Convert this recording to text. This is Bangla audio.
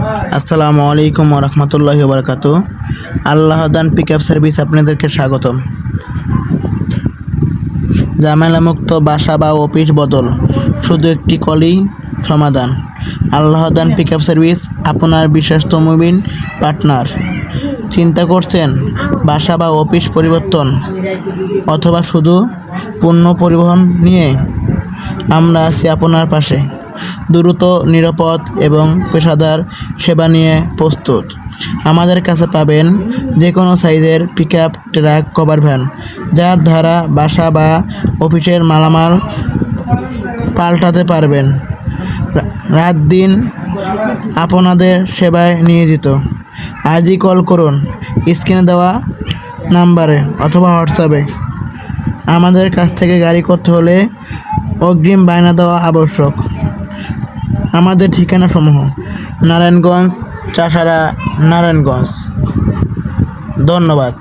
আসসালামু আলাইকুম ওয়া রাহমাতুল্লাহি ওয়া বারাকাতুহু। আল্লাহদান পিকআপ সার্ভিস আপনাদেরকে স্বাগতম। ঝামেলামুক্ত বাসা বা অফিস বদল, শুধু একটি কলই সমাধান। আল্লাহদান পিকআপ সার্ভিস আপনার বিশ্বস্ত মুমিন পার্টনার। চিন্তা করছেন বাসা বা অফিস পরিবর্তন অথবা শুধু পণ্য পরিবহন নিয়ে? আমরা আছি আপনার পাশে। দ্রুত, নিরাপদ এবং পেশাদার সেবা নিয়ে প্রস্তুত। আমাদের কাছে পাবেন যে কোনো সাইজের পিকআপ ট্রাক, কভার ভ্যান, যার দ্বারা বাসা বা অফিসের মালামাল পাল্টাতে পারবেন। রাত দিন আপনাদের সেবায় নিয়োজিত। আজই কল করুন স্ক্রিনে দেওয়া নাম্বারে অথবা হোয়াটসঅ্যাপে। আমাদের কাছ থেকে গাড়ি করতে হলে অগ্রিম বায়না দেওয়া আবশ্যক। আমাদের ঠিকানা সমূহ: নারায়ণগঞ্জ, চাষারা, নারায়ণগঞ্জ। ধন্যবাদ।